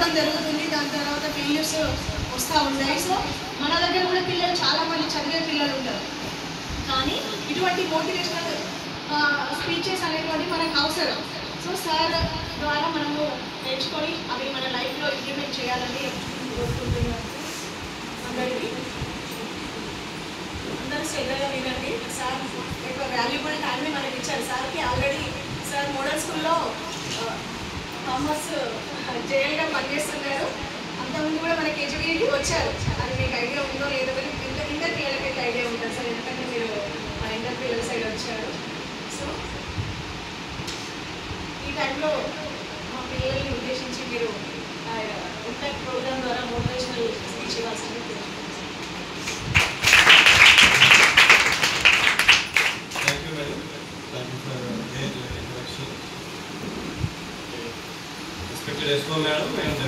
నేర్చుకోవడం జరుగుతుంది. దాని తర్వాత ఫెయిల్యూర్స్ వస్తూ ఉంటాయి. సో మన దగ్గర కూడా పిల్లలు చాలామంది చదివే పిల్లలు ఉంటారు, కానీ ఇటువంటి మోటివేషనల్ స్పీచెస్ అనేటువంటి మనకు అవసరం. సో సార్ ద్వారా మనము నేర్చుకొని అవి మన లైఫ్లో ఇంప్లిమెంట్ చేయాలని కోరుకుంటున్నాను. అందరికీ అందరూ శ్రద్ధగా వినండి. సార్ ఎక్కువ వాల్యుబుల్ టైంని మనకి ఇచ్చారు. సార్కి ఆల్రెడీ సార్ మోడల్ స్కూల్లో కామర్స్ జేఎల్గా పనిచేస్తున్నారు. అంతకుముందు కూడా మన కేజీబీకి వచ్చారు. అది మీకు ఐడియా ఉందో లేదో కానీ ఇంటర్ పిల్లలకైతే ఐడియా ఉంటుంది సార్, ఎందుకంటే మీరు మా ఇంటర్ పిల్లల సైడ్ వచ్చారు. సో ఈ టైంలో మా పిల్లల్ని ఉద్దేశించి మీరు ఇంపాక్ట్ ప్రోగ్రామ్ ద్వారా మోటివేషనల్ స్పీచ్ ఇవ్వాల్సింది. Respected SO Madam and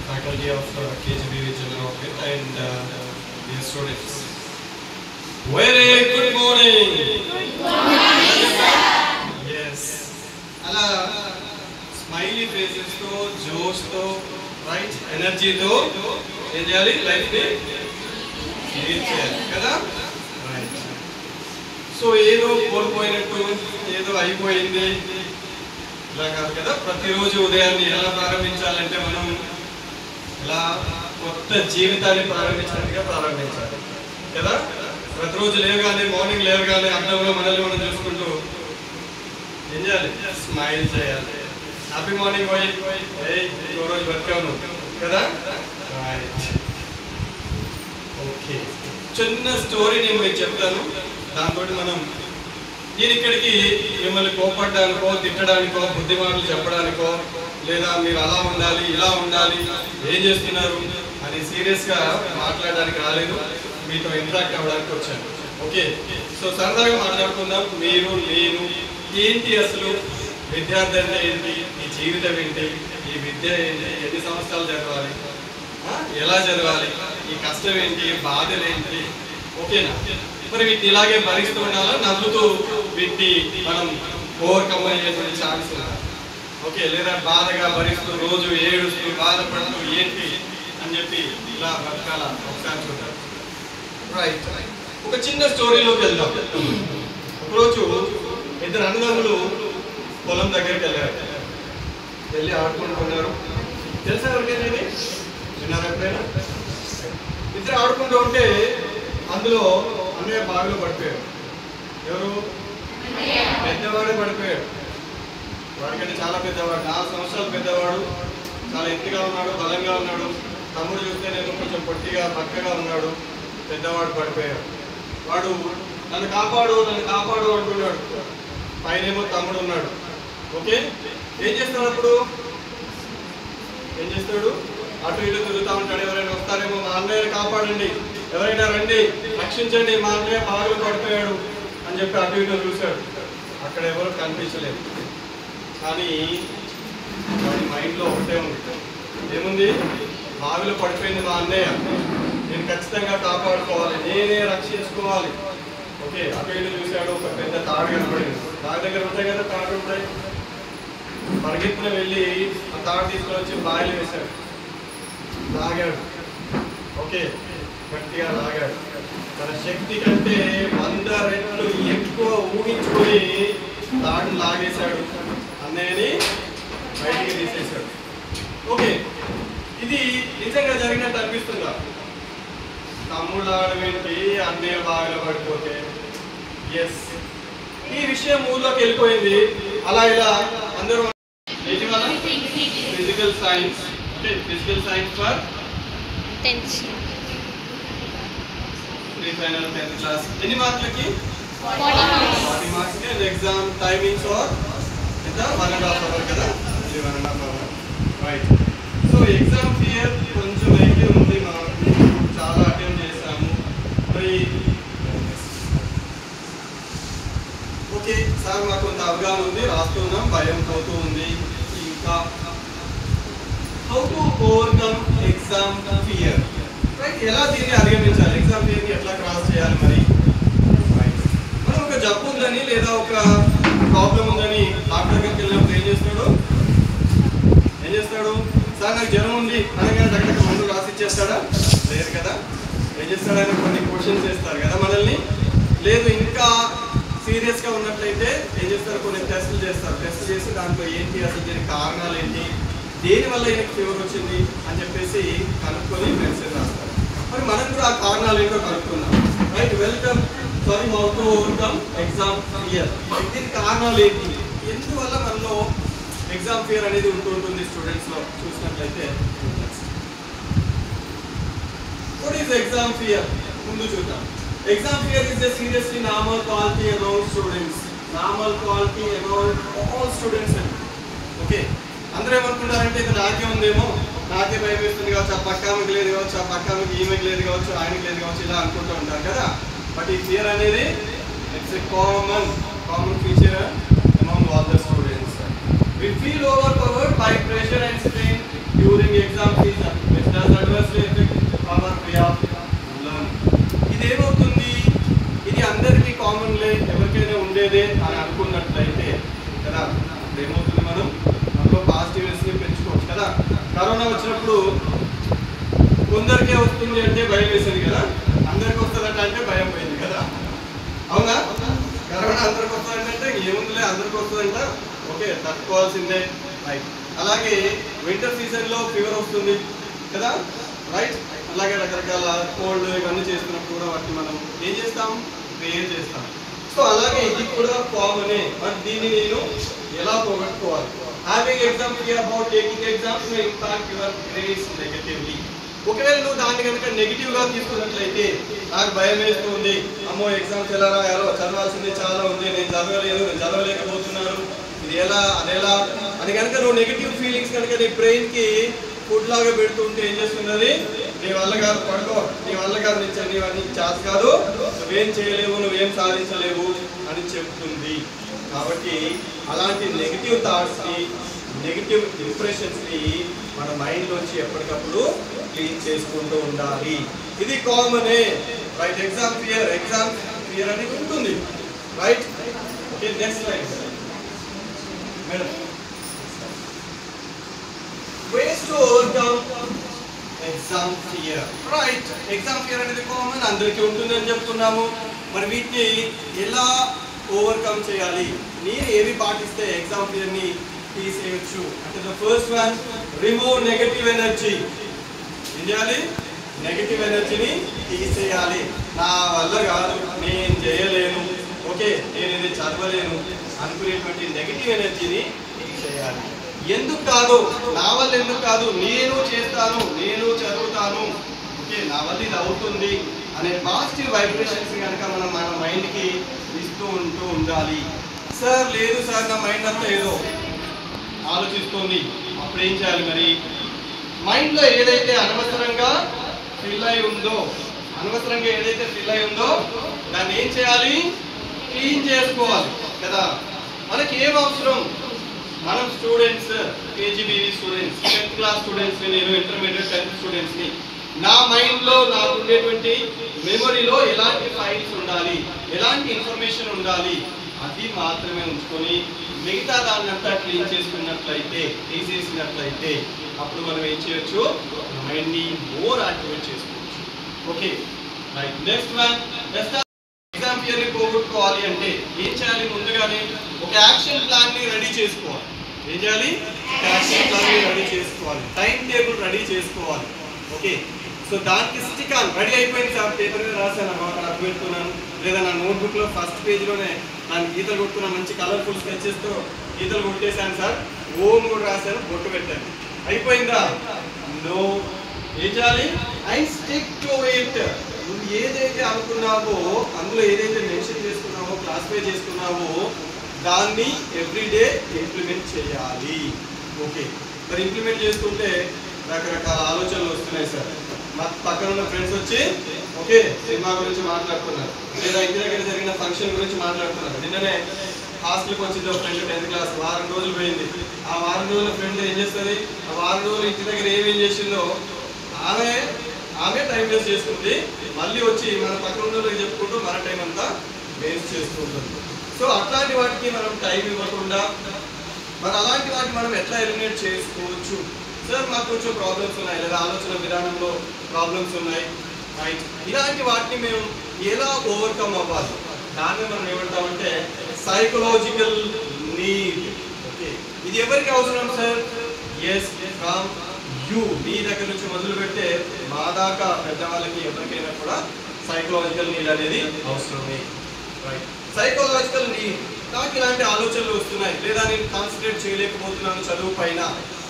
faculty of KGBV General Office and dear students. Very good morning. Good morning, sir. Yes. Ala smiley faces to, josh to, right? Energy to, enjoy life ni lead cheyali kada? Right. So ఏదో కోల్పోయినట్టు ఏదో అయిపోయింది ఇలా కాదు కదా. ప్రతిరోజు ఉదయాన్ని ఎలా ప్రారంభించాలంటే మనం ఇలా కొత్త జీవితాన్ని ప్రారంభించినట్టుగా ప్రారంభించాలి కదా. ప్రతిరోజు లేవగానే మార్నింగ్ లేవగానే అద్దంలో మనల్ని మనం చూసుకుంటూ ఏం చేయాలి? స్మైల్ చేయాలి. హ్యాపీ మార్నింగ్ పోయి ఇంకో రోజు బతికాను కదా. ఓకే, చిన్న స్టోరీ నేను మీకు చెప్తాను. దాంతో మనం నేను ఇక్కడికి మిమ్మల్ని కోపడ్డానికో తిట్టడానికో బుద్ధి మాటలు చెప్పడానికో లేదా మీరు అలా ఉండాలి ఇలా ఉండాలి ఏం చేస్తున్నారు అని సీరియస్గా మాట్లాడడానికి రాలేదు, మీతో ఇంటరాక్ట్ అవ్వడానికి వచ్చాను. ఓకే, సో సరదాగా మాట్లాడుకుందాం. మీరు నేను ఏంటి, అసలు విద్యార్థి అంటే ఏంటి, ఈ జీవితం ఏంటి, ఈ విద్య ఏంటి, ఎన్ని సంవత్సరాలు చదవాలి, ఎలా చదవాలి, ఈ కష్టం ఏంటి, బాధలు ఏంటి. ఓకేనా? మరి వీటిని ఇలాగే భరిస్తూ ఉండాలా, నవ్వుతూ వీటిని మనం ఓవర్కమ్ అయ్యేటువంటి ఛాన్స్ ఉండాలి. ఓకే, లేదా బాధగా భరిస్తూ రోజు ఏడుస్తూ బాధపడుతూ ఏంటి అని చెప్పి ఇలా బతకాల ఒకసారి చూద్దాం. రైట్, ఒక చిన్న స్టోరీలోకి వెళ్దాం. ఒకరోజు ఇద్దరు అన్నదమ్ములు పొలం దగ్గరికి వెళ్ళారు. వెళ్ళి ఆడుకుంటున్నారు. తెలుసా ఎవరికైనా ఇది? విన్నారా ఎప్పుడైనా? ఇద్దరు ఆడుకుంటూ ఉంటే అందులో అన్నయ్య బావిలో పడిపోయాడు. ఎవరు? పెద్దవాడే పడిపోయాడు. వాడికంటే చాలా పెద్దవాడు, 4 సంవత్సరాలు పెద్దవాడు, చాలా ఎత్తుగా ఉన్నాడు, బలంగా ఉన్నాడు. తమ్ముడు చూస్తేనేమో కొంచెం పొట్టిగా పక్కగా ఉన్నాడు. పెద్దవాడు పడిపోయాడు. వాడు నన్ను కాపాడు నన్ను కాపాడు అంటున్నాడు. పైనేమో తమ్ముడు ఉన్నాడు. ఓకే, ఏం చేస్తాడు అప్పుడు? ఏం చేస్తాడు? అటు ఇటు తిరుగుతూ ఉంటాడు. ఎవరైనా వస్తారేమో, మా అన్నయ్యని కాపాడండి, ఎవరైనా రండి రక్షించండి, మా అన్నయ్య బావిలో పడిపోయాడు అని చెప్పి అటు ఇటు చూశాడు. అక్కడ ఎవరు కనిపించలేదు. కానీ వాడి మైండ్లో ఒకటే ఉంది. ఏముంది? బావిలో పడిపోయింది మా అన్నయ్య, నేను ఖచ్చితంగా కాపాడుకోవాలి, నేనే రక్షించుకోవాలి. ఓకే, అటు ఇటు చూశాడు. ఒక పెద్ద తాడు కనపడింది. తాడు దగ్గర ఉంటాయి కదా, తాడు ఉంటాయి. పరిగెత్తున వెళ్ళి ఆ తాడు తీసుకొని వచ్చి బావిలో వేశాడు. లాగాడు. ఓకే, గట్టిగా లాగాడు. తన శక్తి కంటే 100 రెట్లు ఎక్కువ ఊహించుకొని తాడు లాగేశాడు. అన్నయ్యని బయటికి తీసేశాడు. ఓకే, ఇది నిజంగా జరిగినట్టు అనిపిస్తుందా? తమ్ముడు ఆడమేంటి, అన్నయ్య బావిలో పడిపోతే. ఎస్, ఈ విషయం ఊళ్ళోకి వెళ్ళిపోయింది. అలా ఇలా అందరూ physical science, physical science for 10th pre final 10th class. ఎన్ని మార్కులకి? 40 marks. And exam timings are ఎంత? 1.5 hours కదా. ఇది 1.5 hours. Right. So exam fear కొంచెం అయితే ఉంది. మాకు చాలా అటెంప్ట్ చేశాము. మరి ఓకే సార్, మాకు కొంత అవగాహన ఉంది, రాస్తున్నాం, భయం పోతూ ఉంది. ఇంకా how to overcome exam fear, right? ఎలా దీన్ని అధిగమించాలి, ఎగ్జామ్ ఫియర్ని ఎట్లా క్రాస్ చేయాలి? మరి మనం ఒక జబ్బు ఉందని లేదా ఒక ప్రాబ్లం ఉందని డాక్టర్ దగ్గరికి వెళ్ళినప్పుడు ఏం చేస్తాడు? సార్ నాకు జ్వరం ఉంది అనగానే దగ్గర మందు రాసి ఇచ్చేస్తాడా? లేదు కదా. ఏం చేస్తాడు ఆయన? కొన్ని క్వశ్చన్స్ చేస్తారు కదా మనల్ని. లేదు ఇంకా సీరియస్గా ఉన్నట్లయితే ఏం చేస్తారు? కొన్ని టెస్టులు చేస్తారు. టెస్ట్ చేసి దాంట్లో ఏంటి అసలు దీనికి కారణాలు ఏంటి, దేనివల్ల ఈయనకి ఫీవర్ వచ్చింది అని చెప్పేసి కనుక్కొని మెడిసిన్ రాస్తారు. మరి మనం కూడా ఆ కారణాలు ఏంటో కనుక్కున్నాం. Right, welcome. Sorry, how to overcome exam fear. దీనికి కారణాలు ఏంటి, ఎందువల్ల మనలో ఎగ్జామ్ ఫియర్ అనేది ఉంటుంది స్టూడెంట్స్లో చూసినట్లయితే. What is exam fear? ముందు చూద్దాం. Exam fear is a seriously normal quality among students. Normal quality among all students. Okay, అందరూ ఏమనుకుంటారంటే ఇది నాకే ఉందేమో, నాకే భయం వేస్తుంది కావచ్చు, ఆ పక్క ఆమెకి లేదు కావచ్చు, ఆ పక్క ఆమెకి ఈమెకి లేదు కావచ్చు, ఆయనకి లేదు కావచ్చు, ఇలా అనుకుంటూ ఉంటారు కదా. బట్ ఈ ఫియర్ అనేది it's a common feature among all the students. We feel overpowered by pressure and strain during exam season, which does adversely affect our way of learning. ఇదేమవుతుంది? ఇది అందరికీ కామన్లే, ఎవరికైనా ఉండేదే అని అనుకున్నట్లయితే కదా, ఏమవుతుంది? మనలో పాజిటివ్నెస్ని పెంచుకోవచ్చు కదా. కరోనా వచ్చినప్పుడు కొందరికే వస్తుంది అంటే భయం వేసేది కదా, అందరికి వస్తుందంట అంటే భయం పోయింది కదా, అవునా? కరోనా అందరికి వస్తుందంటే ఏముందిలే, అందరికి వస్తుందంట, ఓకే తట్టుకోవాల్సిందే, రైట్. అలాగే వింటర్ సీజన్లో ఫీవర్ వస్తుంది కదా, రైట్. అలాగే రకరకాల కోల్డ్ ఇవన్నీ చేస్తున్నప్పుడు కూడా వాటిని మనం ఏం చేస్తాం? ప్రేయర్ చేస్తాం. సో అలాగే ఇది కూడా కామనే. బట్ దీన్ని నేను ఎలా పోగొట్టుకోవాలి? Having exam fear about taking exams may impact your grades negatively. ఒకవేళ నువ్వు దాన్ని కనుక నెగిటివ్గా తీసుకున్నట్లయితే, నాకు భయం వేస్తుంది, అమ్మో ఎగ్జామ్స్ ఎలా రాయాలో, చదవాల్సింది చాలా ఉంది, నేను చదవలేదు, నేను చదవలేకపోతున్నాను, ఇది ఎలా అదెలా అని కనుక నువ్వు నెగిటివ్ ఫీలింగ్స్ కనుక నీ బ్రెయిన్కి ఫుడ్ లాగా పెడుతుంటే ఏం చేస్తున్నది? నీ వల్ల కాదు, పడుకో, నీ వల్ల కాదు, నీకు చేత కాదు, నువ్వేం చేయలేవు, నువ్వేం సాధించలేవు అని చెప్తుంది. కాబట్టి అలాంటి నెగిటివ్ థాట్స్ని, నెగిటివ్ ఇంప్రెషన్స్ని మన మైండ్లోంచి ఎప్పటికప్పుడు క్లీన్ చేసుకుంటూ ఉండాలి. ఇది కామనే, రైట్. ఎగ్జామ్ ఫియర్ అనేది ఉంటుంది, right. Okay, next line madam. ways to overcome exam fear. Right, exam fear అనేది కామన్, అందరికీ ఉంటుంది అని చెప్తున్నాము. మరి వీటిని ఎలా ఓవర్కమ్ చేయాలి? నేను ఏవి పాటిస్తే ఎగ్జామ్ ఫియర్ని తీసేయచ్చు అంటే, the first one, remove negative energy. ఏం చేయాలి? నెగటివ్ ఎనర్జీని తీసేయాలి. నా వల్ల కాదు, నేను చేయలేను, ఓకే నేను ఇది చదవలేను అనుకునేటువంటి నెగటివ్ ఎనర్జీని తీసేయాలి. ఎందుకు కాదు, నా వల్ల ఎందుకు కాదు, నేను చేస్తాను, నేను చదువుతాను, ఓకే నా వల్ల ఇది అవుతుంది అనే పాజిటివ్ వైబ్రేషన్స్ కనుక మనం మన మైండ్కి ఇస్తూ ఉండాలి. సార్ లేదు సార్, నా మైండ్ అంతా ఏదో ఆలోచిస్తుంది, అప్పుడు ఏం చేయాలి? మరి మైండ్లో ఏదైతే అనవసరంగా ఫిల్ అయి ఉందో దాన్ని ఏం చేయాలి? క్లీన్ చేసుకోవాలి కదా. మనకి ఏం అవసరం? మనం students, KGBV students, 10th class స్టూడెంట్స్ని, నేను ఇంటర్మీడియట్ 10th స్టూడెంట్స్ని, నా మైండ్లో నాకు ఉండేటువంటి మెమొరీలో ఎలాంటి ఫైల్స్ ఉండాలి, ఎలాంటి ఇన్ఫర్మేషన్ ఉండాలి, అది మాత్రమే ఉంచుకొని మిగతా దాన్ని అంతా క్లీన్ చేసుకున్నట్లయితే, తీసేసినట్లయితే అప్పుడు మనం ఏం చేయొచ్చు? మైండ్ని మోర్ యాక్టివేట్ చేసుకోవచ్చు. Okay right. Next one, exam ఫియర్ని పోగొట్టుకోవాలి అంటే ఏం చేయాలి? ముందుగానే ఒక యాక్షన్ ప్లాన్ని రెడీ చేసుకోవాలి. ఏం చేయాలి? యాక్షన్ ప్లాన్ని రెడీ చేసుకోవాలి, టైం టేబుల్ రెడీ చేసుకోవాలి. ఓకే, సో దానికి స్టిక్ ఆన్. రెడీ అయిపోయింది సార్, పేపర్ మీద రాశాను, అక్కడ అడ్డు పెట్టుకున్నాను, లేదా నా నోట్బుక్లో ఫస్ట్ పేజ్లోనే దాన్ని గీతలు కొట్టుకున్నా, మంచి కలర్ఫుల్ స్కెచెస్తో గీతలు కొట్టేశాను సార్, ఓం కూడా రాశాను, బొట్టు పెట్టాను, అయిపోయిందా? నో. ఏం చేయాలి? I stick to it. నువ్వు ఏదైతే అనుకున్నావో, అందులో ఏదైతే మెన్షన్ చేసుకున్నావో, క్లాసిఫై చేసుకున్నావో, దాన్ని ఎవ్రీడే ఇంప్లిమెంట్ చేయాలి. ఓకే, మరి ఇంప్లిమెంట్ చేసుకుంటే రకరకాల ఆలోచనలు వస్తున్నాయి సార్. మా పక్కన ఉన్న ఫ్రెండ్స్ వచ్చి ఓకే సినిమా గురించి మాట్లాడుతున్నారు, లేదా ఇంటి దగ్గర జరిగిన ఫంక్షన్ గురించి మాట్లాడుతున్నారు. నిన్ననే హాస్టల్కి వచ్చింది ఒక ఫ్రెండ్, 10th క్లాస్, వారం రోజులు పోయింది. ఆ వారం రోజుల ఫ్రెండ్ ఏం చేస్తుంది? ఆ వారం రోజులు ఇంటి దగ్గర ఏమేం చేసిందో ఆమె టైం వేస్ట్ చేసుకుంది, మళ్ళీ వచ్చి మన పక్కన ఉన్న చెప్పుకుంటూ మన టైం అంతా వేస్ట్ చేస్తూ ఉంటుంది. సో అట్లాంటి వాటికి మనం టైం ఇవ్వకుండా, మరి అలాంటి వాటిని మనం ఎట్లా ఎలిమినేట్ చేసుకోవచ్చు? సో సార్ మాకు కొంచెం ప్రాబ్లమ్స్ ఉన్నాయి, లేదా ఆలోచన విధానంలో ప్రాబ్లమ్స్ ఉన్నాయి, రైట్? ఇలాంటి వాటిని మేము ఎలా ఓవర్కమ్ అవ్వాలి, దాన్ని మనం ఏమంటామంటే సైకలాజికల్ నీడ్. ఓకే, ఇది ఎవరికి అవసరం సార్? ఎస్, ఫ్రమ్ యూ, మీ దగ్గర నుంచి మొదలు పెడితే మా దాకా పెద్దవాళ్ళకి ఎవరికైనా కూడా సైకలాజికల్ నీడ్ అనేది అవసరమే, రైట్? సైకలాజికల్ నీడ్, నాకు ఇలాంటి ఆలోచనలు వస్తున్నాయి, లేదా నేను కాన్సన్ట్రేట్ చేయలేకపోతున్నాను చదువు పైన,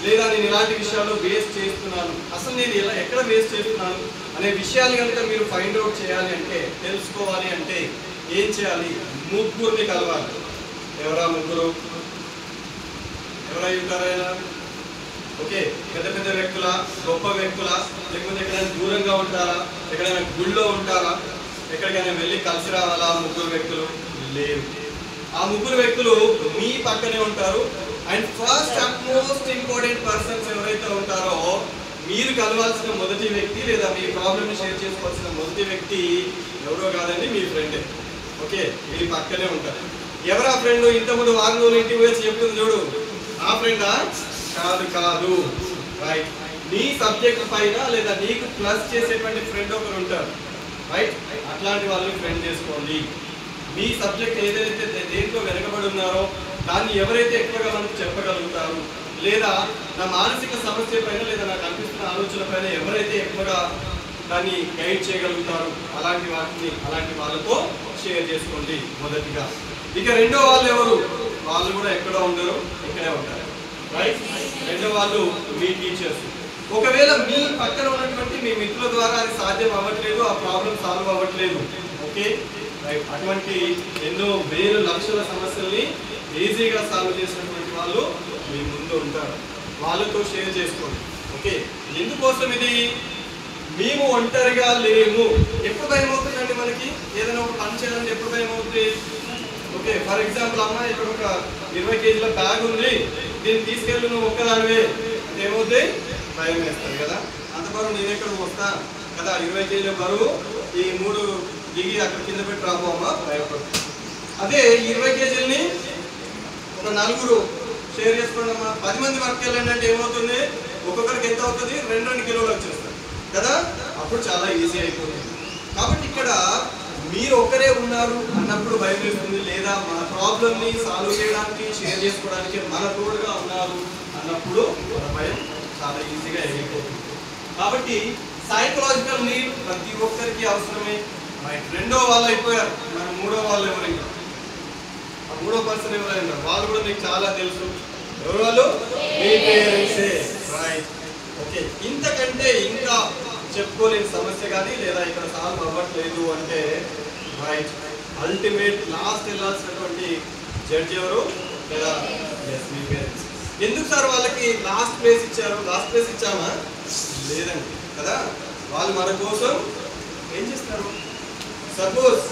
లేదా నేను ఇలాంటి విషయాల్లో వేస్ట్ చేస్తున్నాను, అసలు నేను ఎక్కడ వేస్ట్ చేస్తున్నాను అనే విషయాలు కనుక మీరు ఫైండ్ అవుట్ చేయాలి అంటే, తెలుసుకోవాలి అంటే ఏం చేయాలి? ముగ్గురిని కలవాలి. ఎవరా ముగ్గురు? ఎవరై ఉంటారైనా? ఓకే, పెద్ద పెద్ద వ్యక్తుల, గొప్ప వ్యక్తుల, లేకపోతే ఎక్కడైనా దూరంగా ఉంటారా, ఎక్కడైనా గుళ్ళో ఉంటారా, ఎక్కడికైనా వెళ్ళి కలిసి రావాలా? ముగ్గురు వ్యక్తులు లేరు. ఆ ముగ్గురు వ్యక్తులు మీ పక్కనే ఉంటారు. And first and most important persons ఎవరైతే ఉంటారో, మీరు కలవాల్సిన మొదటి వ్యక్తి లేదా మీ ప్రాబ్లమ్ని షేర్ చేసుకోవాల్సిన మొదటి వ్యక్తి ఎవరో కాదండి, మీ ఫ్రెండే. ఓకే, మీ పక్కనే ఉంటారు. ఎవరా ఫ్రెండ్? ఇంతకుముందు వారం రోజులు ఇంటికి వచ్చి చెప్తుంది చూడు, ఆ ఫ్రెండా? కాదు కాదు, రైట్? నీ సబ్జెక్ట్ పైన లేదా నీకు ప్లస్ చేసేటువంటి ఫ్రెండ్ ఒకరు ఉంటారు, రైట్? అట్లాంటి వాళ్ళని ఫ్రెండ్ చేసుకోండి. మీ సబ్జెక్ట్ ఏదైతే దేంట్లో వెనకబడి ఉన్నారో దాన్ని ఎవరైతే ఎక్కువగా మనకు చెప్పగలుగుతారు, లేదా నా మానసిక సమస్య పైన లేదా నాకు అనిపిస్తున్న ఆలోచన పైన ఎవరైతే ఎక్కువగా దాన్ని గైడ్ చేయగలుగుతారు, అలాంటి వాళ్ళతో షేర్ చేసుకోండి మొదటిగా. ఇక రెండో వాళ్ళు ఎవరు? వాళ్ళు కూడా ఎక్కడ ఉండరు, ఇక్కడే ఉంటారు, రైట్? రెండో వాళ్ళు మీ టీచర్స్. ఒకవేళ మీ పక్కన ఉన్నటువంటి మీ మిత్రుల ద్వారా అది సాధ్యం అవ్వట్లేదు, ఆ ప్రాబ్లం సాల్వ్ అవ్వట్లేదు, ఓకే, రైట్? అటువంటి ఎన్నో వేల లక్షల సమస్యల్ని ఈజీగా సాల్వ్ చేసినటువంటి వాళ్ళు మీ ముందు ఉంటారు, వాళ్ళతో షేర్ చేసుకోండి. ఓకే, ఎందుకోసం ఇది? మేము ఒంటరిగా లేము. ఎప్పుడు భయం అవుతుందండి మనకి? ఏదైనా ఒక పని చేయాలంటే ఎప్పుడు భయం అవుతుంది? ఓకే, ఫర్ ఎగ్జాంపుల్, అమ్మ ఇక్కడ ఒక 20 కేజీల బ్యాగ్ ఉంది, దీన్ని తీసుకెళ్ళి నువ్వు ఒక్కదానివే అంటే ఏమవుతుంది? భయం వేస్తుంది కదా. అంత బరువు నేను ఎక్కడ వస్తా కదా, 20 కేజీల బరువు ఈ 3 దిగి అక్కడ కింద పెట్టి రాబో అమ్మ, భయపడుతుంది. అదే 20 కేజీలని ఒక 4 షేర్ చేసుకోండి అమ్మా, 10 మంది వర్క్ వెళ్ళండి అంటే ఏమవుతుంది? ఒక్కొక్కరికి ఎంత అవుతుంది? 2 కిలోలు వచ్చేస్తుంది కదా, అప్పుడు చాలా ఈజీ అయిపోతుంది. కాబట్టి ఇక్కడ మీరు ఒక్కరే ఉన్నారు అన్నప్పుడు భయం వేస్తుంది, లేదా మన ప్రాబ్లమ్ని సాల్వ్ చేయడానికి షేర్ చేసుకోవడానికి మన తోడుగా ఉన్నారు అన్నప్పుడు మన భయం చాలా ఈజీగా ఎగిరిపోతుంది. కాబట్టి సైకలాజికల్ నీడ్ ప్రతి ఒక్కరికి అవసరమే, రైట్? రెండో వాళ్ళు అయిపోయారు, మన మూడో వాళ్ళు ఎవరైనా, ఆ మూడో పర్సన్ ఎవరైనా వాళ్ళు కూడా మీకు చాలా తెలుసు. ఎవరు వాళ్ళు? మీ పేరెంట్సే, రైట్? ఓకే, ఇంతకంటే ఇంకా చెప్పుకోలేని సమస్య కానీ లేదా ఇక్కడ సాల్వ్ అవ్వట్లేదు అంటే, రైట్, అల్టిమేట్ లాస్ట్ వెళ్ళాల్సినటువంటి జడ్జి ఎవరు? లేదా మీ పేరెంట్స్. ఎందుకు సార్ వాళ్ళకి లాస్ట్ ప్లేస్ ఇచ్చారు? లాస్ట్ ప్లేస్ ఇచ్చామా? లేదండి కదా, వాళ్ళు మన కోసం ఏం చేస్తారు? సపోజ్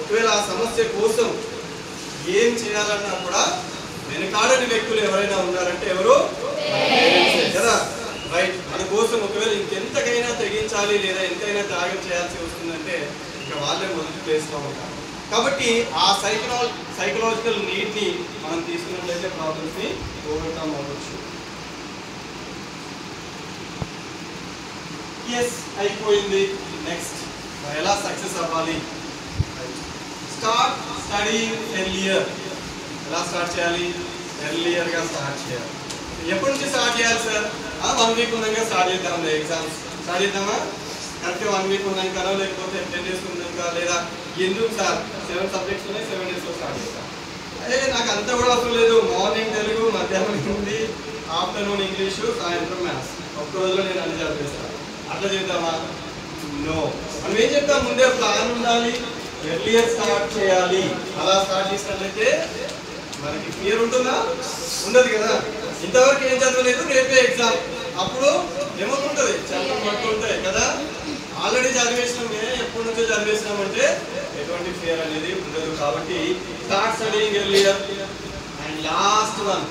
ఒకవేళ ఆ సమస్య కోసం ఏం చేయాలన్నా కూడా వెనకాడని వ్యక్తులు ఎవరైనా ఉన్నారంటే ఎవరు? కదా, రైట్? మన కోసం ఒకవేళ ఇంకెంతకైనా తెగించాలి లేదా ఎంతైనా త్యాగం చేయాల్సి వస్తుందంటే ఇక వాళ్ళే మొదటి ప్లేస్లో ఉంటారు. కాబట్టి ఆ సైకలాజికల్ నీడ్ని మనం తీసుకున్నట్లయితే ప్రాబ్లమ్స్ని ఓవర్కమ్ అవ్వచ్చు. ఎస్, అయిపోయింది. నెక్స్ట్ ఎలా సక్సెస్ అవ్వాలి? Start studying earlier. ఎలా స్టార్ట్ చేయాలి? ఎర్లియర్గా స్టార్ట్ చేయాలి. ఎప్పటి నుంచి స్టార్ట్ చేయాలి సార్? 1 వీక్ ఉన్నాక స్టార్ట్ చేద్దాం. ఎగ్జామ్స్ స్టార్ట్ చేద్దామా? కరెక్ట్ 1 వీక్ ఉన్నాక, లేకపోతే 10 డేస్ ఉన్నాక, లేదా ఎందుకు సార్ 7 సబ్జెక్ట్స్ ఉన్నాయి 7 డేస్లో స్టార్ట్ చేద్దాం? అదే నాకు అంతా కూడా అవసరం లేదు. మార్నింగ్ తెలుగు, మధ్యాహ్నం హిందీ, ఆఫ్టర్నూన్ ఇంగ్లీషు, సాయంత్రం మ్యాథ్స్, ఒక్క రోజులో నేను అన్ని చదివేస్తాను. అట్లా చేద్దామా? నో. మనం ఏం చెప్తాం? ముందే ప్లాన్ ఉండాలి, ఎర్లియర్ స్టార్ట్ చేయాలి. అలా స్టార్ట్ చేసినట్లయితే మనకి ఫియర్ ఉంటుందా? ఉండదు కదా. ఇంతవరకు ఏం చదవలేదు, రేపే ఎగ్జామ్, అప్పుడు ఏమవుతుంటుంది? చదువు పడుతుంటాయి కదా. ఆల్రెడీ చదివేసినామే, ఎప్పటి నుంచో చదివేసినామంటే ఎటువంటి ఫియర్ అనేది ఉండదు. కాబట్టి start studying earlier. And last one,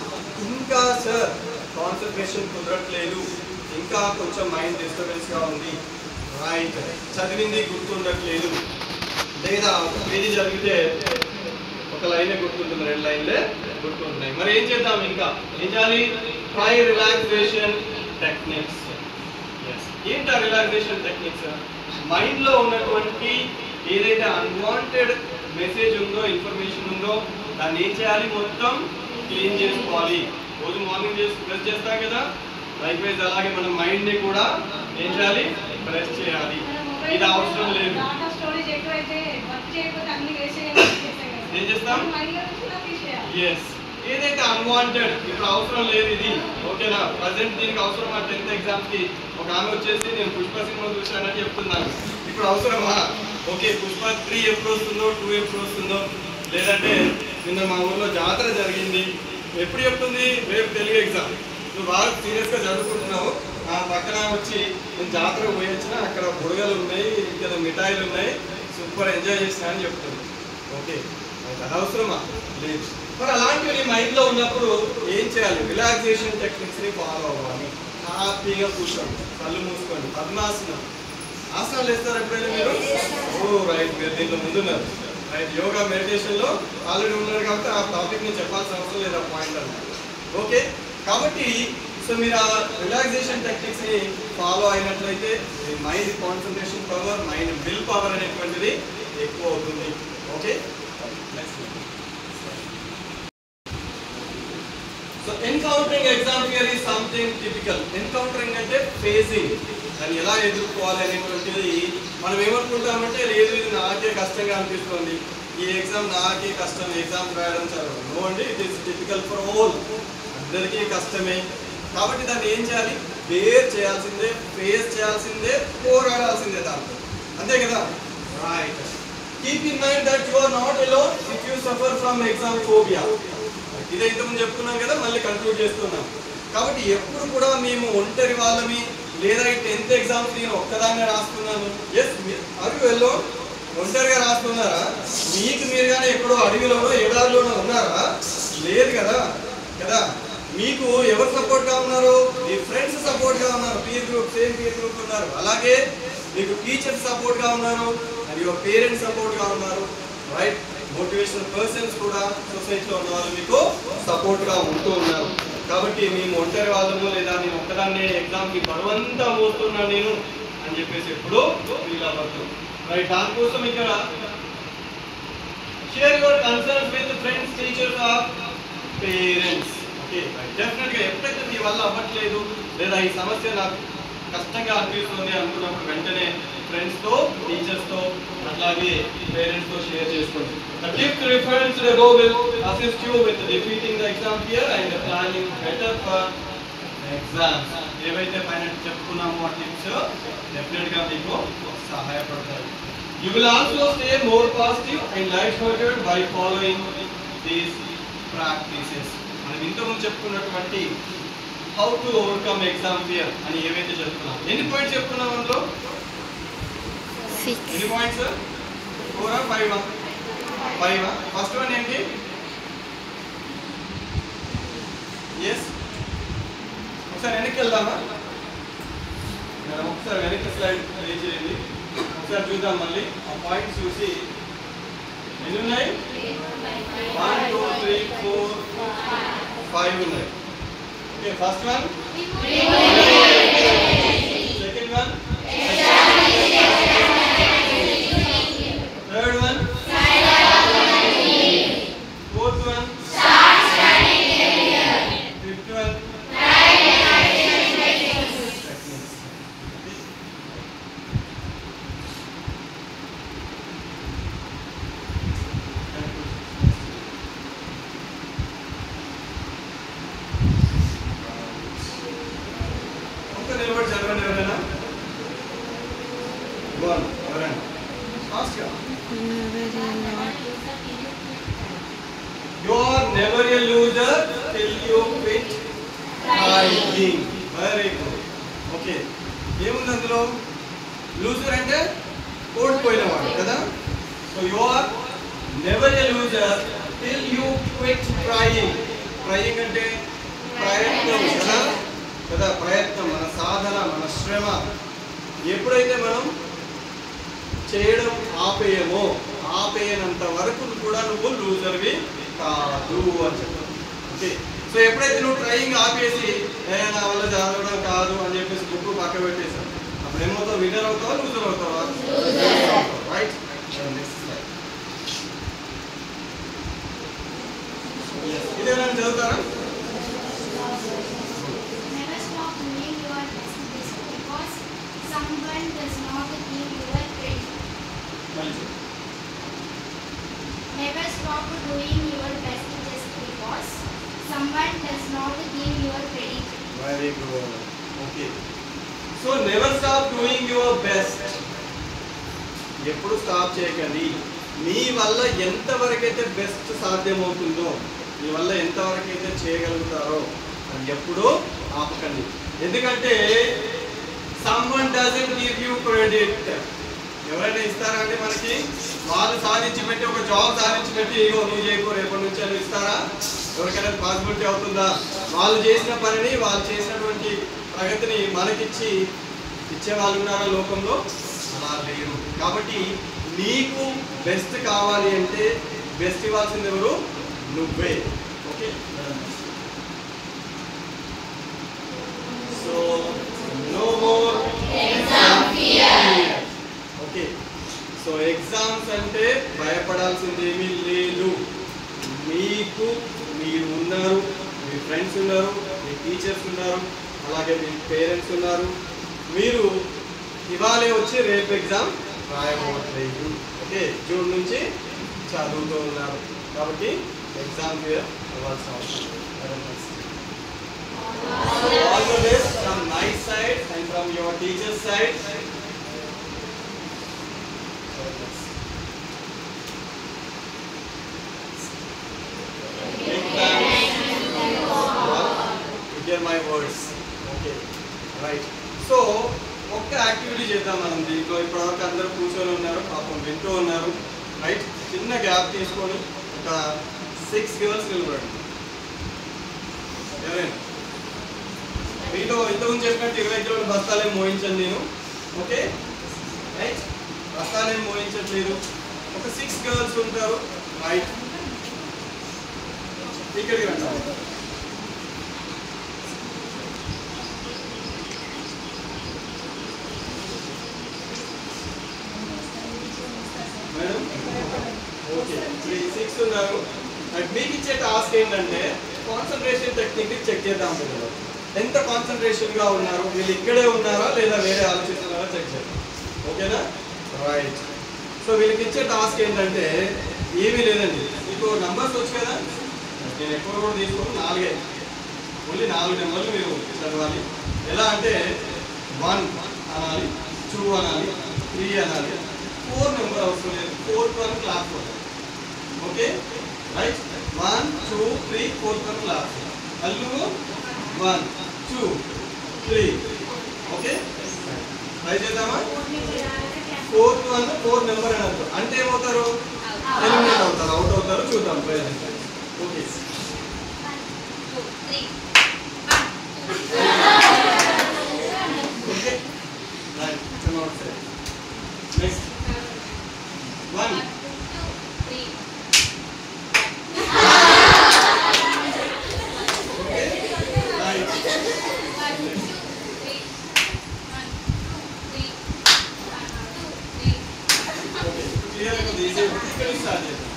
ఇంకా సార్ కాన్సన్ట్రేషన్ కుదరట్లేదు, ఇంకా కొంచెం మైండ్ డిస్టర్బెన్స్గా ఉంది, రైట్, చదివింది గుర్తుండట్లేదు, లేదా ఒక పేజీ చదివితే ఒక లైనే గుర్తుంటుంది, 2 లైన్లే గుర్తుంటున్నాయి, మరి ఏం చేద్దాం? ఇంకా ఏం చేయాలి? Try relaxation techniques. ఏంటి ఆ రిలాక్సేషన్ టెక్నిక్స్? మైండ్లో ఉన్నటువంటి ఏదైతే అన్వాంటెడ్ మెసేజ్ ఉందో, ఇన్ఫర్మేషన్ ఉందో, దాన్ని ఏం చేయాలి? మొత్తం క్లీన్ చేసుకోవాలి. రోజు మార్నింగ్ బ్రష్ చేస్తాం కదా, లైక్వైజ్ అలాగే మన మైండ్ని కూడా ఏం చేయాలి? బ్రష్ చేయాలి. ఇది అవసరం లేదు. ఏం చేస్తాం? ఎస్, ఏదైతే అన్వాంటెడ్ ఇప్పుడు అవసరం లేదు ఇది, ఓకేనా? ప్రజెంట్ దీనికి అవసరమా? 10th ఎగ్జామ్స్కి ఒక ఆమె వచ్చేసి నేను పుష్ప సినిమా చూసానని చెప్తున్నాను. ఇప్పుడు అవసరమా? ఓకే, పుష్ప 3 ఎప్పుడు వస్తుందో, 2 ఎప్పుడు వస్తుందో, లేదంటే నిన్న మా ఊళ్ళో జాతర జరిగింది ఎప్పుడు చెప్తుంది? రేపు తెలుగు ఎగ్జామ్. నువ్వు బాగా సీరియస్గా చదువుకుంటున్నావు, ఆ పక్కన వచ్చి నేను జాతరకు పోయి వచ్చిన, అక్కడ బుడగలు ఉన్నాయి, ఇక్కడ మిఠాయిలు ఉన్నాయి, సూపర్ ఎంజాయ్ చేసినా అని చెప్తుంది. ఓకే, అది అవసరమా? లేదు. మరి అలాంటివి నీ మైండ్లో ఉన్నప్పుడు ఏం చేయాలి? రిలాక్సేషన్ టెక్నిక్స్ని ఫాలో అవ్వాలి. హ్యాపీగా కూర్చోండి, కళ్ళు మూసుకోండి, పద్మాసనం. ఆసనాలు వేస్తారు ఎప్పుడైనా మీరు? ఓ రైట్, మీరు దీంట్లో ముందున్నారు. రైట్, యోగా మెడిటేషన్లో ఆల్రెడీ ఉన్నారు కాబట్టి ఆ టాపిక్ నేను చెప్పాల్సిన అవసరం లేదు, ఆ పాయింట్ అన్నమాట. ఓకే, కాబట్టి సో మీరు ఆ రిలాక్సేషన్ టెక్నిక్స్ని ఫాలో అయినట్లయితే మీ mind concentration power, mind will power అనేటువంటిది ఎక్కువ అవుతుంది. Okay, so encountering exam fear is something typical. Encountering అంటే ఫేసింగ్, దాన్ని ఎలా ఎదుర్కోవాలి అనేటువంటిది. మనం ఏమనుకుంటామంటే లేదు ఇది నాకే కష్టంగా అనిపిస్తుంది, ఈ ఎగ్జామ్ నాకే కష్టం, ఎగ్జామ్ రాయడం చదవడం. నో అండి, it is typical for all, అందరికీ కష్టమే. కాబట్టి దాన్ని ఏం చేయాలి? బేర్ చేయాల్సిందే, ఫేస్ చేయాల్సిందే, పోరాడాల్సిందే దాంతో, అంతే కదా? Right, keep in mind that you are not alone if you suffer from exam phobia. ఇదే ఇంతకుముందు చెప్పుకున్నాం కదా, మళ్ళీ కంక్లూడ్ చేస్తున్నాం. కాబట్టి ఎప్పుడు కూడా మేము ఒంటరి వాళ్ళమి, లేదా ఈ 10th ఎగ్జామ్స్ నేను ఒక్కదాన్నే రాస్తున్నాను. ఎస్, అవి వెళ్ళో ఒంటరిగా రాస్తున్నారా? మీకు మీరుగానే ఎక్కడో అడవిలోనో ఎడారిలోనో ఉన్నారా? లేదు కదా. కదా, మీకు ఎవరు సపోర్ట్గా ఉన్నారు? మీ ఫ్రెండ్స్ సపోర్ట్గా ఉన్నారు, peer group, same peer group ఉన్నారు. అలాగే మీకు టీచర్స్ సపోర్ట్గా ఉన్నారు, మరియు పేరెంట్స్ సపోర్ట్గా ఉన్నారు. రైట్, మోటివేషనల్ పర్సన్స్ కూడా సొసైటీలో ఉన్న వాళ్ళు మీకు సపోర్ట్గా ఉంటూ ఉన్నారు. కాబట్టి మేము ఒంటరి వాళ్ళము, లేదా నేను ఒక్కదాన్నే ఎగ్జామ్కి బరువంతా మోస్తున్నా నేను అని చెప్పేసి ఎప్పుడు ఫీల్ అవ్వద్దు. రైట్, దానికోసం ఇక్కడ share your concerns with friends, teachers or parents. Okay, డెఫినెట్గా ఎప్పుడైతే మీ వల్ల అవ్వట్లేదు, లేదా ఈ సమస్య నాకు కష్టంగా అనిపిస్తుంది అనుకున్నప్పుడు వెంటనే ఫ్రెండ్స్తో, టీచర్స్తో, అట్లాగే పేరెంట్స్తో షేర్ చేసుకోండి. The tips referred to above will assist you with defeating the exam fear and planning better for exams. ఏవైతే పైన చెప్పుకున్నామో ఆ టిప్స్ డెఫినెట్గా మీకు సహాయపడతాయి. You will also stay more positive and light-hearted by following these practices. మనం ఇంతకుముందు చెప్పుకున్నటువంటి how to overcome exam fear అని ఏవైతే చెప్పుకున్నాం. ఎన్ని పాయింట్స్ చెప్పుకున్నాం అందులో? 6. ఎన్ని పాయింట్స్? 4 ఆ 5 ఆ? 5 ఆ? ఫస్ట్ వన్ ఏంటి? ఎస్, ఒకసారి వెనక్కి వెళ్దామా? ఒకసారి వెనక్కి స్లైడ్ ప్లే చేయండి, ఒకసారి చూద్దాం. మళ్ళీ ఆ పాయింట్స్ చూసి ఎన్ని ఉన్నాయి? 1 2 3 4 5 ఉన్నాయి. Okay, first one, second one, third one, fourth one, fifth one, నిలబడి చదవండి. ఎవరైనా ఎవరైనా ఫాస్ట్గా. You are never a loser till you quit trying. Very good. Okay, ఏముంది అందులో? లూజర్ అంటే ఓడిపోయినవాడు కదా. So you are never a loser till you quit trying. Trying అంటే ప్రయత్నం కదా, కదా, ప్రయత్నం, మన సాధన, మన శ్రమ. ఎప్పుడైతే మనం చేయడం ఆపేయమో, ఆపేయనంత వరకు కూడా నువ్వు లూజర్వి కాదు అని చెప్పారు. ఓకే, సో ఎప్పుడైతే నువ్వు ట్రైయింగ్ ఆపేసి నా వల్ల చదవడం కాదు అని చెప్పేసి బుక్ పక్క పెట్టేసావు, అప్పుడు ఏమవుతావు? విన్నర్ అవుతావా, లూజర్ అవుతావా? రైట్. ఇదే నన్ను చదువుతారా? Never stop doing your best just because someone does not give you a credit. Never stop doing your best just because someone does not give you a credit. Very good. Okay. So never stop doing your best. ఎప్పుడు stop చేయకండి. మీ వల్ల ఎంతవరకైతే best సాధ్యమవుతుందో, మీ వల్ల ఎంతవరకైతే చేయగలుగుతారో అది ఎప్పుడూ ఆపకండి. ఎందుకంటే someone doesn't give you credit. ఎవరైనా ఇస్తారా అండి మనకి? వాళ్ళు సాధించి పెట్టి, ఒక జాబ్ సాధించి పెట్టి, ఇగో నువ్వు చేయకో రేపటి నుంచి అని ఇస్తారా? ఎవరికైనా పాసిబిలిటీ అవుతుందా? వాళ్ళు చేసిన పనిని, వాళ్ళు చేసినటువంటి ప్రగతిని మనకిచ్చి ఇచ్చే వాళ్ళు ఉన్నారా లోకంలో? అలా లేరు. కాబట్టి నీకు బెస్ట్ కావాలి అంటే బెస్ట్ ఇవ్వాల్సింది ఎవరు? నువ్వే. Okay. So no more exam fear. Okay. So exams అంటే భయపడాల్సింది ఏమీ లేదు. మీకు మీరు ఉన్నారు, మీ ఫ్రెండ్స్ ఉన్నారు, మీ టీచర్స్ ఉన్నారు, అలాగే మీ పేరెంట్స్ ఉన్నారు. మీరు ఇవాళే వచ్చి రేపు ఎగ్జామ్ రాయబోట్లేదు. ఓకే. జూన్ నుంచి చదువుతూ ఉన్నారు కాబట్టి ఎగ్జామ్ ఫియర్ అవ్వాల్సిన అవసరం లేదు. All the best from my side and from your teacher's side. Big thanks to hear my words. Okay, right. So, ఒక్క యాక్టివిటీ చేద్దాం మనం దీంట్లో. ఇప్పటివరకు అందరూ కూర్చొని ఉన్నారు, పాపం వింటూ ఉన్నారు. రైట్. చిన్న గ్యాప్ తీసుకొని ఒక 6 గర్ల్స్ నిలబడండి. ఎవరైనా మీతో ఇంతకుముందు చెప్పినట్టు 20 కిలోల బస్తాలేం మోయించండి నేను. ఓకే. రైట్. బస్తాలేం మోయించట్లేదు. ఒక 6 గర్ల్స్ ఉంటారు. రైట్. ఇక్కడికి రండి. Madam okay. 6 ఉన్నారు. మీకు ఇచ్చే టాస్క్ ఏంటంటే కాన్సన్ట్రేషన్ టెక్నిక్ చెక్ చేద్దాం. మీరు ఎంత కాన్సన్ట్రేషన్ గా ఉన్నారు, వీళ్ళు ఇక్కడే ఉన్నారా లేదా వేరే ఆలోచిస్తున్నారా చెక్ చేద్దాం. ఓకేనా? రైట్. సో వీళ్ళకి ఇచ్చే టాస్క్ ఏంటంటే ఏమీ లేదండి. మీకు నంబర్స్ వచ్చు కదా, నేను ఎక్కువ కూడా తీసుకోను, 4 ఓన్లీ 4 నెంబర్లు మీరు చదవాలి. ఎలా అంటే 1 అనాలి, 2 అనాలి, 3 అనాలి, 4 నెంబర్ అవసరం లేదు. 4th వన్ క్లాస్ ఉంటుంది. Okay. Right. 1 2 3 4th one class. Allu 1 2 3. Okay. Try చేద్దామా? 4th వన్ 4 నెంబర్ అని అర్థం. అంటే ఏమవుతారు? ఎలిమినేట్ అవుతారు, అవుట్ అవుతారు. చూద్దాం ట్రై చేద్దాం. Okay. 1 2 3 okay. Right. Come out side. Next 1 2 3 okay. Right. 1 2 3 1 2 3 okay. Clear గా తీసి ఇక్కడ స్టార్ట్ చేద్దాం.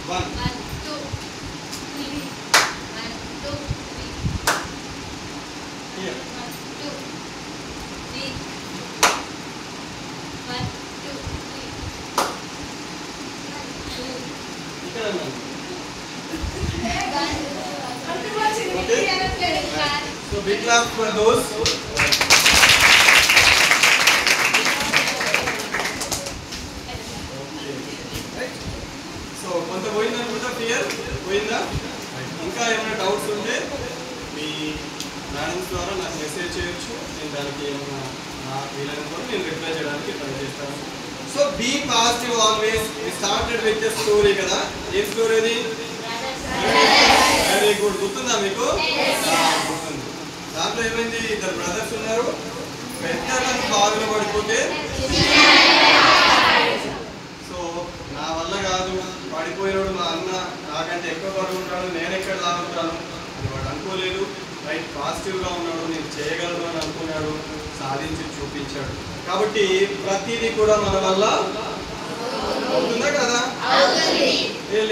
1 1 2 3 1 2 3 హియర్ 1 2 3 1 2 3 ఇక్కడ అన్నాను. అర్థమవుతుంది. Okay. అనట్లేదు. So big clap for those. Right. So కొంత పోయిందనుకుంటా, క్లియర్ పోయిందా? ఇంకా ఏమైనా డౌట్స్ ఉంటే మీ మేడమ్స్ ద్వారా నాకు మెసేజ్ చేయొచ్చు. నేను దానికి ఏమైనా నాకు వీలైనంత నేను రిప్లై చేయడానికి ట్రై చేస్తాను. So be positive always. We started with the story కదా. ఏం స్టోరీ అది? Very good. గుర్తుందా మీకు? గుర్తుంది. దాంట్లో ఏమైంది? 2 బ్రదర్స్ ఉన్నారు. పెద్దతను బావిలో పడిపోతే సో నా వల్ల కాదు, పడిపోయినోడు మా అన్న, నాకంటే ఎక్కువ బరువు ఉంటాడు, నేను ఎక్కడ లాగుతాను అని వాడు అనుకోలేదు, రైట్ పాజిటివ్గా ఉన్నాడు, నేను చేయగలను అని అనుకున్నాడు, సాధించి చూపించాడు. కాబట్టి ప్రతిదీ కూడా మన వల్ల అవుతుందా కదా?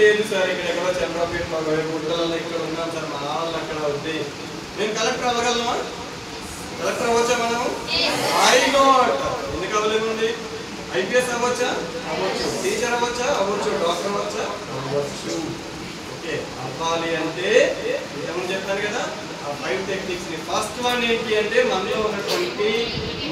లేదు సార్ ఇక్కడ ఎక్కడో చంద్రపేట గుడ్డలలో ఇక్కడ ఉన్నాం సార్, మా వాళ్ళు అక్కడ వద్దే. నేను కలెక్టర్ అవ్వగలమా? కలెక్టర్ అవ్వచ్చా మనం? I not. ఎందుకు అవ్వలేముంది? ఐపీఎస్ అవ్వచ్చా? అవ్వచ్చు. టీచర్ అవ్వచ్చా? అవ్వచ్చు. డాక్టర్ అవ్వచ్చా? అవ్వచ్చు. ఓకే, అవ్వాలి అంటే ఏమని చెప్తాను కదా, ఆ 5 టెక్నిక్స్ ని. ఫస్ట్ వన్ ఏంటి అంటే మనలో ఉన్నటువంటి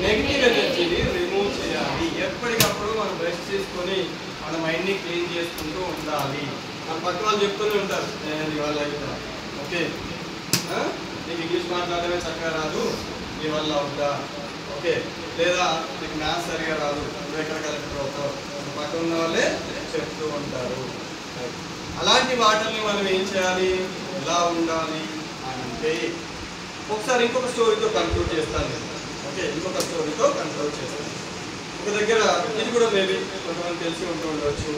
నెగిటివ్ ఎనర్జీని రిమూవ్ చేయాలి. ఎప్పటికప్పుడు మనం బ్రష్ చేసుకొని మన మైండ్ని క్లీన్ చేసుకుంటూ ఉండాలి. మన పక్క వాళ్ళు చెప్తూనే ఉంటారు నీ వల్ల అవుతా, ఓకే నీకు ఇంగ్లీష్ మాట్లాడమే చక్కగా రాదు, నీ వల్ల అవుతా, ఓకే లేదా నీకు మ్యాథ్స్ సరిగా రాదు, నువ్వు ఎక్కడ కలెక్టర్ అవుతావు, పక్క ఉన్న వాళ్ళే చెప్తూ ఉంటారు. అలాంటి వాటిని మనం ఏం చేయాలి, ఎలా ఉండాలి అంటే ఒకసారి ఇంకొక స్టోరీతో కంక్లూడ్ చేస్తాను నేను. ఓకే, ఇంకొక స్టోరీతో కంక్లూడ్ చేస్తాను. ఒక దగ్గర ఇది కూడా మేబీ కొంతమంది తెలిసి ఉంటూ ఉండవచ్చు.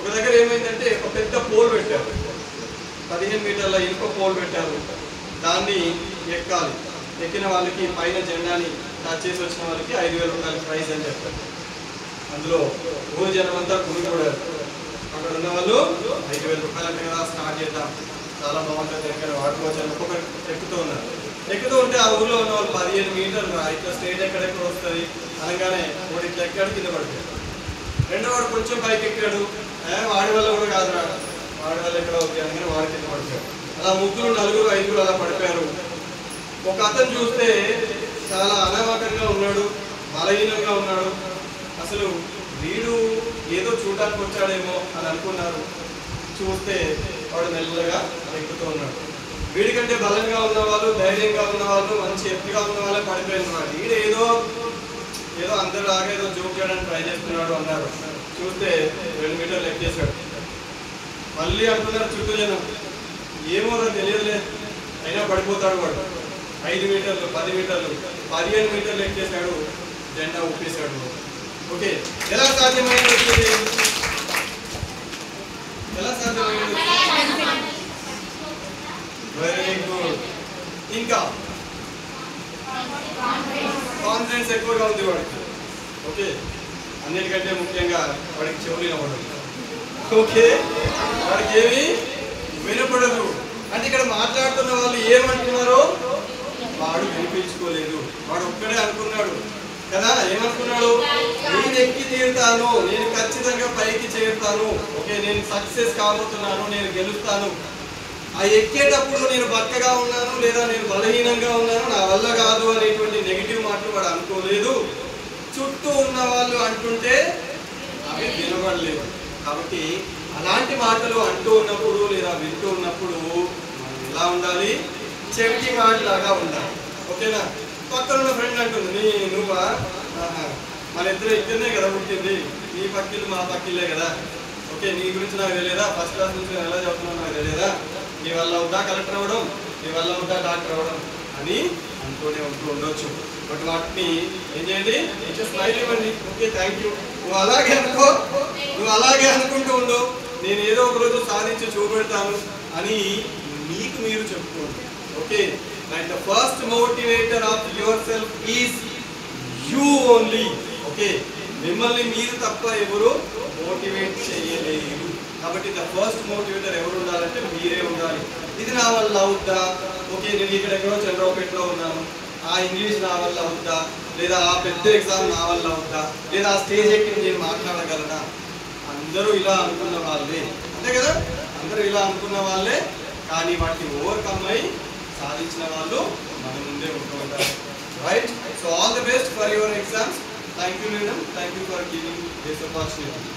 ఒక దగ్గర ఏమైందంటే ఒక పెద్ద పోల్ పెట్టారు, 15 మీటర్ల ఇనుప పోల్ పెట్టారు. దాన్ని ఎక్కాలి, ఎక్కిన వాళ్ళకి పైన జెండాని టచ్ చేసి వచ్చిన వాళ్ళకి 5,000 రూపాయల ప్రైజ్ అని చెప్పారు. అందులో ఊరు జనం అంతా గుమిగూడారు. అక్కడ ఉన్న వాళ్ళు 5,000 రూపాయలు అంటే కదా స్టార్ట్ చేద్దాం, చాలా బాగుంటుంది ఎక్కడ వాడుకోవచ్చు అని ఒక్కొక్కరు ఎక్కుతూ ఉన్నారు. ఎక్కుతూ ఉంటే ఆ ఊర్లో ఉన్న వాళ్ళు 15 మీటర్లు ఇట్లా స్టేజ్ ఎక్కడెక్కడ వస్తుంది అనగానే వాడు ఇట్లా ఎక్కాడు, కింద పడిపోయాడు. రెండో వాడు కొంచెం పైకి ఎక్కాడు, వాడి వల్ల కూడా కాదు రా, వాడి వల్ల ఎక్కడ అవుతుంది అనగానే వాడి కింద పడిపోయాడు. అలా 3, 4, 5 అలా పడిపోయారు. ఒక అతను చూస్తే చాలా అనామకంగా ఉన్నాడు, బలహీనంగా ఉన్నాడు. అసలు వీడు ఏదో చూడడానికి వచ్చాడేమో అని అనుకున్నారు. చూస్తే వాడు మెల్లగా ఎక్కుతూ ఉన్నాడు. వీడికంటే బలంగా ఉన్న వాళ్ళు, ధైర్యంగా ఉన్న వాళ్ళు, మంచి ఎత్తుగా ఉన్న వాళ్ళే పడిపోయినాడు. వీడు ఏదో అందరూ లాగా ఏదో జోక్ చేయడానికి ట్రై చేస్తున్నాడు అన్నారు. చూస్తే 2 మీటర్లు ఎక్కేసాడు. మళ్ళీ అంటున్నారు చుట్టూ జనం, ఏమో తెలియదులే, అయినా పడిపోతాడు వాడు. 5 మీటర్లు, 10 మీటర్లు, 15 మీటర్లు ఎక్కేశాడు, జెండా ఊపేశాడు. ఓకే, ఎలా సాధ్యమైంది? ఎలా సాధ్యమైంది? Very good. ఇంకా కాన్ఫిడెన్స్ ఎక్కువగా ఉంది వాడికి. ఓకే, అన్నిటికంటే ముఖ్యంగా వాడికి చెవులు వినపడదు. ఓకే, వాడికి ఏమి వినపడదు. అంటే ఇక్కడ మాట్లాడుతున్న వాళ్ళు ఏమంటున్నారో వాడు వినిపించుకోలేదు. వాడు ఒక్కడే అనుకున్నాడు కదా, ఏమనుకున్నాడు, నేను ఎక్కి తీరుతాను, నేను ఖచ్చితంగా పైకి చేరుతాను, ఓకే నేను సక్సెస్ కాబోతున్నాను, నేను గెలుస్తాను. ఆ ఎక్కేటప్పుడు నేను బక్కగా ఉన్నాను లేదా నేను బలహీనంగా ఉన్నాను, నా వల్ల కాదు అనేటువంటి నెగిటివ్ మాటలు వాడు అనుకోలేదు. చుట్టూ ఉన్న వాళ్ళు అంటుంటే అవి వినబడలేదు. కాబట్టి అలాంటి మాటలు అంటూ ఉన్నప్పుడు లేదా వింటూ ఉన్నప్పుడు మనం ఎలా ఉండాలి, చెవిటి మాటలాగా ఉండాలి. ఓకేనా? పక్కన ఉన్న ఫ్రెండ్ అంటుంది, నువ్వా మన ఇద్దరు ఇక్కడనే కదా పుట్టింది, నీ పక్కిళ్ళు మా పక్కిళ్ళే కదా, ఓకే నీ గురించి నాకు తెలియదా, ఫస్ట్ క్లాస్ నుంచి నేను ఎలా చదువుతున్నావు నాకు తెలియదా, నీ వల్ల అవుతా కలెక్టర్ అవ్వడం, నీ వల్ల అవుతా డాక్టర్ అవ్వడం అని అనుకునే ఉండొచ్చు. బట్ వాటిని ఏం చేయండి, స్మైల్ ఇవ్వండి, ఓకే థ్యాంక్ యూ, నువ్వు అలాగే అనుకో, నువ్వు అలాగే అనుకుంటూ ఉండు, నేను ఏదో ఒక రోజు సాధించి చూపెడతాను అని మీకు మీరు చెప్పుకోండి. Okay, like the first motivator of yourself is you only. Okay, మిమ్మల్ని మీరు తప్ప ఎవరు మోటివేట్ చేయలేరు. కాబట్టి ద ఫస్ట్ మోటివేటర్ ఎవరు ఉండాలంటే మీరే ఉండాలి. ఇది నా వల్ల అవుద్దా, ఓకే నేను ఇక్కడ ఎక్కడో చంద్రబాబుపేటలో ఉన్నాను, ఆ ఇంగ్లీష్ నా వల్ల అవుద్దా, లేదా ఆ పెద్ద ఎగ్జామ్ నా వల్ల అవుద్దా, లేదా ఆ స్టేజ్ ఎక్కి నేను మాట్లాడగలనా, అందరూ ఇలా అనుకున్న వాళ్ళే, అంతే కదా, అందరూ ఇలా అనుకున్న వాళ్ళే. కానీ వాటిని ఓవర్కమ్ అయి సాధించిన వాళ్ళు మన ముందే ఉంటూ ఉంటారు. Right, so all the best for your exams. Thank you madam, thank you for giving this opportunity.